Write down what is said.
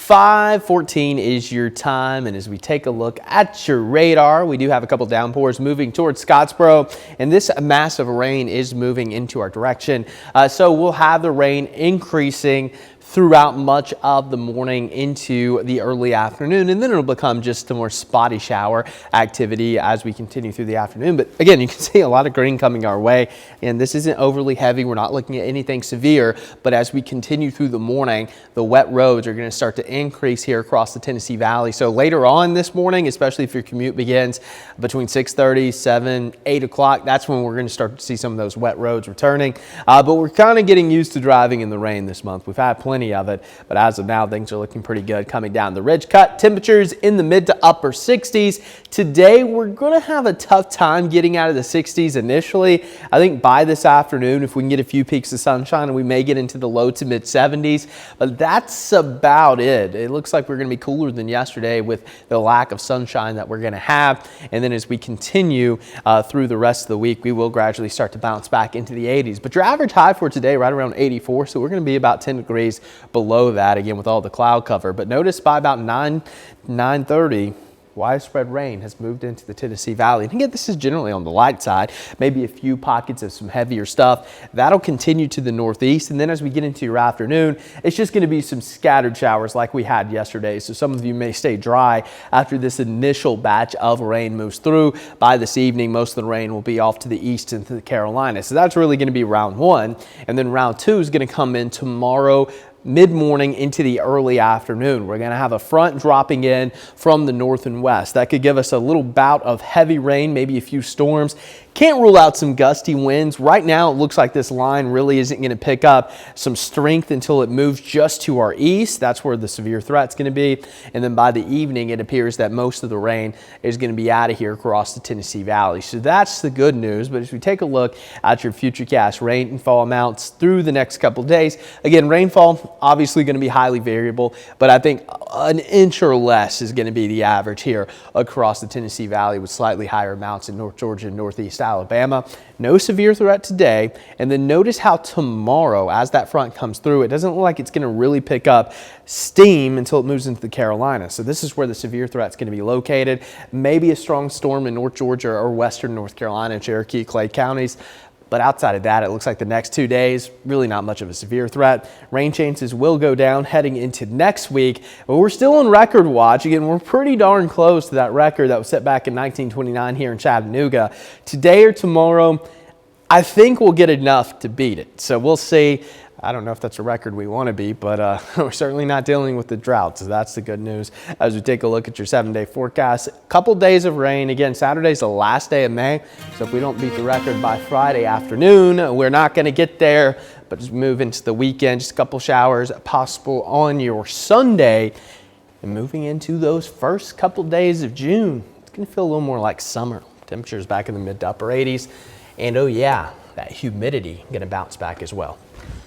5:14 is your time, and as we take a look at your radar, we do have a couple downpours moving towards Scottsboro, and this massive rain is moving into our direction. So we'll have the rain increasing throughout much of the morning into the early afternoon, and then it'll become just a more spotty shower activity as we continue through the afternoon. But again, you can see a lot of green coming our way, and this isn't overly heavy. We're not looking at anything severe, but as we continue through the morning, the wet roads are going to start to increase here across the Tennessee Valley. So later on this morning, especially if your commute begins between 6:30, 7, 8 o'clock, that's when we're going to start to see some of those wet roads returning. But we're kind of getting used to driving in the rain this month. We've had plenty of it, but as of now, things are looking pretty good coming down the ridge cut. Temperatures in the mid to upper 60s. Today, we're going to have a tough time getting out of the 60s initially. I think by this afternoon, if we can get a few peaks of sunshine, we may get into the low to mid 70s, but that's about it. It looks like we're going to be cooler than yesterday with the lack of sunshine that we're going to have. And then as we continue through the rest of the week, we will gradually start to bounce back into the 80s. But your average high for today, right around 84, so we're going to be about 10 degrees below that, again, with all the cloud cover. But notice by about 9:30, widespread rain has moved into the Tennessee Valley. And again, this is generally on the light side, maybe a few pockets of some heavier stuff. That'll continue to the northeast. And then as we get into your afternoon, it's just going to be some scattered showers like we had yesterday. So some of you may stay dry after this initial batch of rain moves through. By this evening, most of the rain will be off to the east into the Carolinas. So that's really going to be round one. And then round two is going to come in tomorrow mid-morning into the early afternoon. We're going to have a front dropping in from the north and west. That could give us a little bout of heavy rain, maybe a few storms. Can't rule out some gusty winds. Right now, it looks like this line really isn't going to pick up some strength until it moves just to our east. That's where the severe threat's going to be. And then by the evening, it appears that most of the rain is going to be out of here across the Tennessee Valley. So that's the good news. But as we take a look at your futurecast rainfall amounts through the next couple of days, again, rainfall obviously going to be highly variable, but I think an inch or less is going to be the average here across the Tennessee Valley, with slightly higher amounts in North Georgia and Northeast Alabama. No severe threat today. And then notice how tomorrow, as that front comes through, it doesn't look like it's going to really pick up steam until it moves into the Carolinas. So this is where the severe threat is going to be located. Maybe a strong storm in North Georgia or western North Carolina, Cherokee, Clay counties. But outside of that, it looks like the next 2 days, really not much of a severe threat. Rain chances will go down heading into next week, but we're still on record watch. Again, we're pretty darn close to that record that was set back in 1929 here in Chattanooga. Today or tomorrow, I think we'll get enough to beat it. So we'll see. I don't know if that's a record we want to be, but we're certainly not dealing with the drought, so that's the good news. As we take a look at your 7-day forecast, a couple days of rain. Again, Saturday's the last day of May, so if we don't beat the record by Friday afternoon, we're not going to get there. But as we move into the weekend, just a couple showers possible on your Sunday. And moving into those first couple days of June, it's going to feel a little more like summer. Temperatures back in the mid to upper 80s. And oh yeah, that humidity going to bounce back as well.